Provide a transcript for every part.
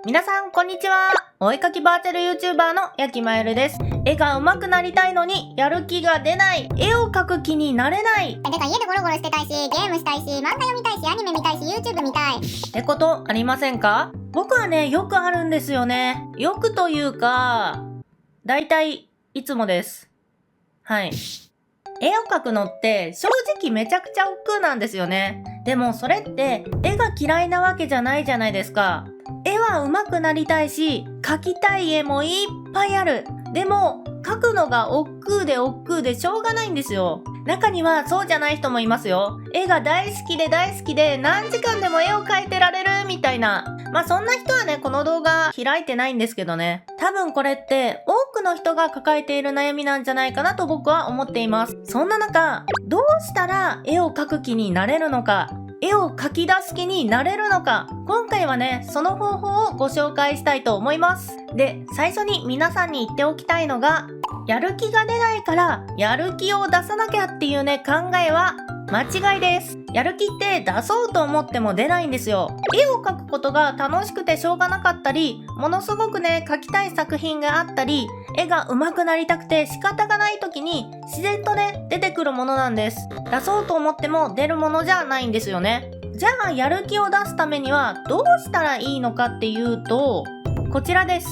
皆さんこんにちは。お絵かきバーチャル YouTuber のやきまゆるです。絵が上手くなりたいのにやる気が出ない。絵を描く気になれない。てか家でゴロゴロしてたいし、ゲームしたいし、漫画読みたいし、アニメ見たいし、YouTube 見たい。ってことありませんか？僕はね、よくあるんですよね。よくというか、だいたいいつもです。はい。絵を描くのって正直めちゃくちゃ億劫なんですよね。でもそれって絵が嫌いなわけじゃないじゃないですか。絵は上手くなりたいし、描きたい絵もいっぱいある。でも描くのが億劫でしょうがないんですよ。中にはそうじゃない人もいますよ。絵が大好きで何時間でも絵を描いてられるみたいな。そんな人はね、この動画開いてないんですけどね。多分これって多くの人が抱えている悩みなんじゃないかなと僕は思っています。そんな中、どうしたら絵を描く気になれるのか、絵を描き出す気になれるのか、今回はね、その方法をご紹介したいと思います。で、最初に皆さんに言っておきたいのが、やる気が出ないからやる気を出さなきゃっていうね、考えは間違いです。やる気って出そうと思っても出ないんですよ。絵を描くことが楽しくてしょうがなかったり、ものすごくね、描きたい作品があったり、絵が上手くなりたくて仕方がない時に自然とね、出てくるものなんです。出そうと思っても出るものじゃないんですよね。じゃあやる気を出すためにはどうしたらいいのかっていうと、こちらです。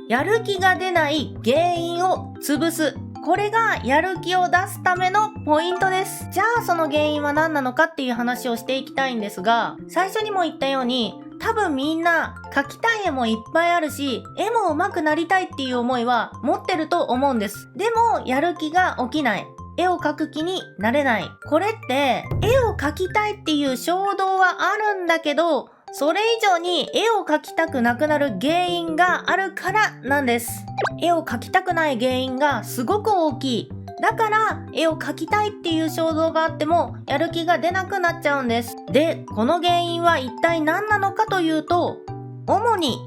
やる気が出ない原因を潰す。これがやる気を出すためのポイントです。じゃあその原因は何なのかっていう話をしていきたいんですが、最初にも言ったように、多分みんな描きたい絵もいっぱいあるし、絵も上手くなりたいっていう思いは持ってると思うんです。でもやる気が起きない。絵を描く気になれない。これって絵を描きたいっていう衝動はあるんだけど、それ以上に絵を描きたくなくなる原因があるからなんです。絵を描きたくない原因がすごく大きい。だから絵を描きたいっていう衝動があってもやる気が出なくなっちゃうんです。で、この原因は一体何なのかというと、主に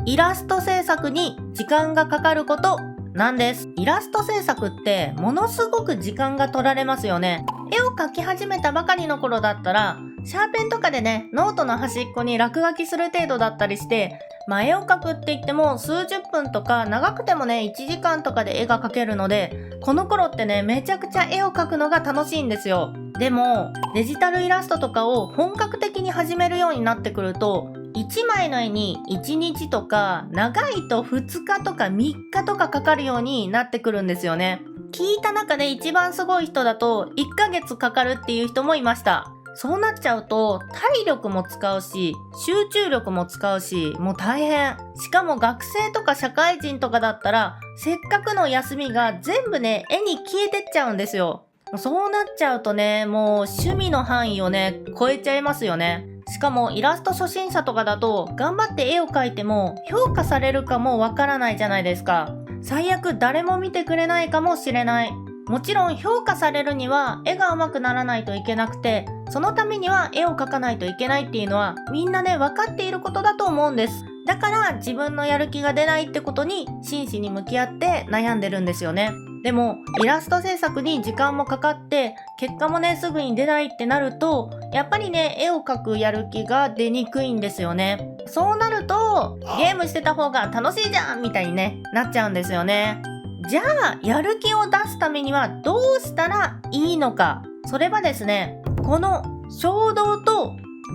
イラスト制作に時間がかかることなんです。イラスト制作ってものすごく時間が取られますよね。絵を描き始めたばかりの頃だったら、シャーペンとかでね、ノートの端っこに落書きする程度だったりして、絵を描くって言っても数十分とか長くてもね、1時間とかで絵が描けるので、この頃ってね、めちゃくちゃ絵を描くのが楽しいんですよ。でも、デジタルイラストとかを本格的に始めるようになってくると、1枚の絵に1日とか、長いと2日とか3日とかかかるようになってくるんですよね。聞いた中で一番すごい人だと1ヶ月かかるっていう人もいました。そうなっちゃうと体力も使うし、集中力も使うし、もう大変。しかも学生とか社会人とかだったら、せっかくの休みが全部ね、絵に消えてっちゃうんですよ。そうなっちゃうとね、もう趣味の範囲をね、超えちゃいますよね。しかもイラスト初心者とかだと、頑張って絵を描いても評価されるかもわからないじゃないですか。最悪誰も見てくれないかもしれない。もちろん評価されるには絵が上手くならないといけなくて、そのためには絵を描かないといけないっていうのはみんなね、分かっていることだと思うんです。だから自分のやる気が出ないってことに真摯に向き合って悩んでるんですよね。でもイラスト制作に時間もかかって結果もね、すぐに出ないってなると、やっぱりね、絵を描くやる気が出にくいんですよね。そうなるとゲームしてた方が楽しいじゃんみたいにね、なっちゃうんですよね。じゃあやる気を出すためにはどうしたらいいのか。それはですね、この衝動と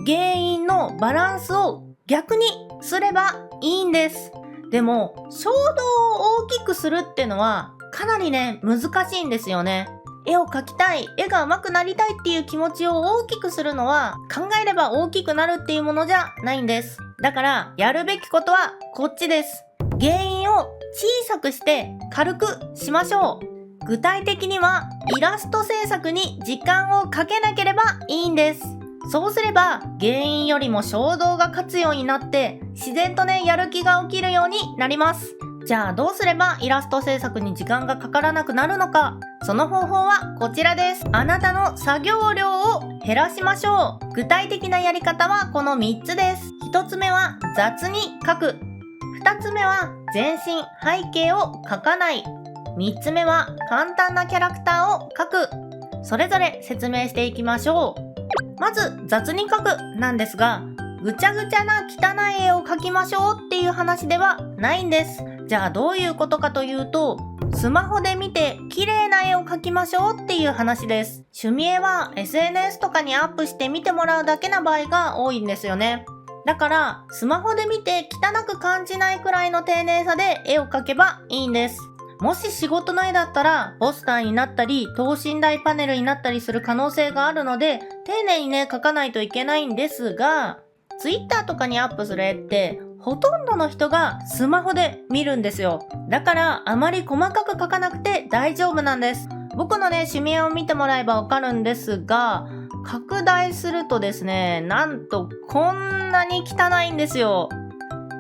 原因のバランスを逆にすればいいんです。でも衝動を大きくするってのはかなりね、難しいんですよね。絵を描きたい、絵が上手くなりたいっていう気持ちを大きくするのは、考えれば大きくなるっていうものじゃないんです。だからやるべきことはこっちです。原因を小さくして軽くしましょう。具体的にはイラスト制作に時間をかけなければいいんです。そうすれば原因よりも衝動が勝つようになって、自然とね、やる気が起きるようになります。じゃあどうすればイラスト制作に時間がかからなくなるのか。その方法はこちらです。あなたの作業量を減らしましょう。具体的なやり方はこの3つです。1つ目は雑に描く。2つ目は全身背景を描かない。3つ目は簡単なキャラクターを描く。それぞれ説明していきましょう。まず雑に描くなんですが、ぐちゃぐちゃな汚い絵を描きましょうっていう話ではないんです。じゃあどういうことかというと、スマホで見て綺麗な絵を描きましょうっていう話です。趣味絵は SNS とかにアップして見てもらうだけな場合が多いんですよね。だからスマホで見て汚く感じないくらいの丁寧さで絵を描けばいいんです。もし仕事の絵だったらポスターになったり等身大パネルになったりする可能性があるので、丁寧にね描かないといけないんですが、Twitter とかにアップする絵ってほとんどの人がスマホで見るんですよ。だからあまり細かく描かなくて大丈夫なんです。僕のね趣味絵を見てもらえばわかるんですが、拡大するとですね、なんとこんなに汚いんですよ。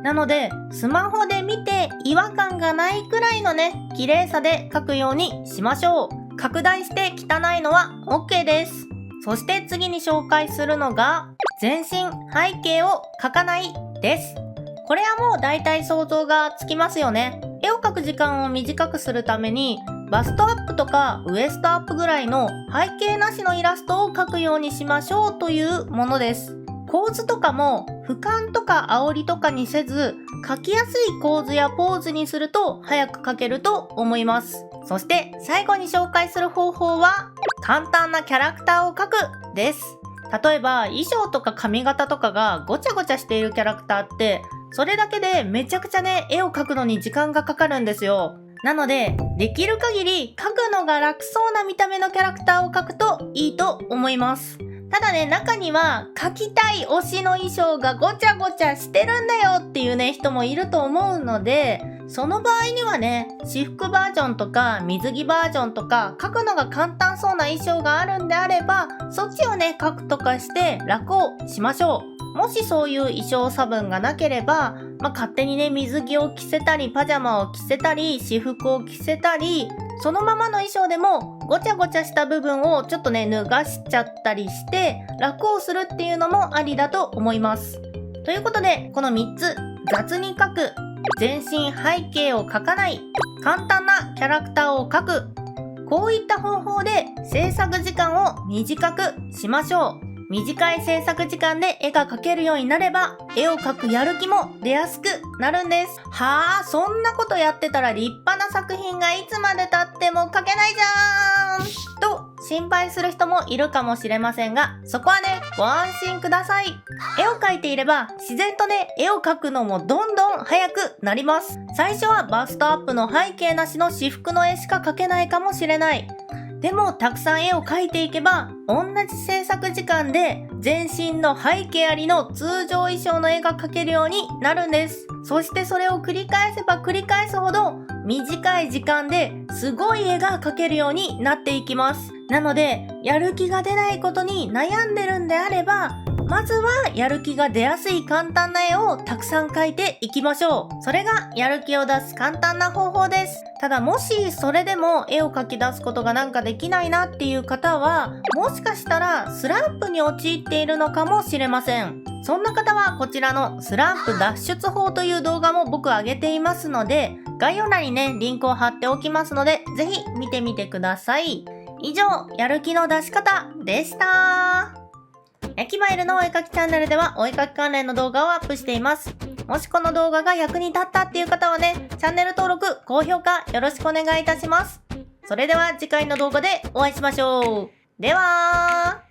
なのでスマホで見て違和感がないくらいのね綺麗さで描くようにしましょう。拡大して汚いのは OK です。そして次に紹介するのが全身背景を描かないです。これはもう大体想像がつきますよね。絵を描く時間を短くするためにバストアップとかウエストアップぐらいの背景なしのイラストを描くようにしましょうというものです。構図とかも俯瞰とか煽りとかにせず、描きやすい構図やポーズにすると早く描けると思います。そして最後に紹介する方法は簡単なキャラクターを描くです。例えば衣装とか髪型とかがごちゃごちゃしているキャラクターってそれだけでめちゃくちゃね絵を描くのに時間がかかるんですよ。なのでできる限り描くのが楽そうな見た目のキャラクターを描くといいと思います。ただね、中には描きたい推しの衣装がごちゃごちゃしてるんだよっていうね人もいると思うので、その場合にはね、私服バージョンとか水着バージョンとか描くのが簡単そうな衣装があるんであれば、そっちをね描くとかして楽をしましょう。もしそういう衣装差分がなければ、勝手にね水着を着せたりパジャマを着せたり私服を着せたり、そのままの衣装でもごちゃごちゃした部分をちょっとね脱がしちゃったりして楽をするっていうのもありだと思います。ということでこの3つ、雑に描く、全身背景を描かない、簡単なキャラクターを描く、こういった方法で制作時間を短くしましょう。短い制作時間で絵が描けるようになれば絵を描くやる気も出やすくなるんです。はあ、そんなことやってたら立派な作品がいつまで経っても描けないじゃーんと心配する人もいるかもしれませんが、そこはねご安心ください。絵を描いていれば自然とね絵を描くのもどんどん早くなります。最初はバストアップの背景なしの私服の絵しか描けないかもしれない。でもたくさん絵を描いていけば同じ制作時間で全身の背景ありの通常衣装の絵が描けるようになるんです。そしてそれを繰り返せば繰り返すほど短い時間ですごい絵が描けるようになっていきます。なのでやる気が出ないことに悩んでるんであれば、まずはやる気が出やすい簡単な絵をたくさん描いていきましょう。それがやる気を出す簡単な方法です。ただもしそれでも絵を描き出すことがなんかできないなっていう方は、もしかしたらスランプに陥っているのかもしれません。そんな方はこちらのスランプ脱出法という動画も僕上げていますので、概要欄にねリンクを貼っておきますのでぜひ見てみてください。以上、やる気の出し方でした。ヤキバイルのお絵描きチャンネルではお絵描き関連の動画をアップしています。もしこの動画が役に立ったっていう方はね、チャンネル登録、高評価よろしくお願いいたします。それでは次回の動画でお会いしましょう。では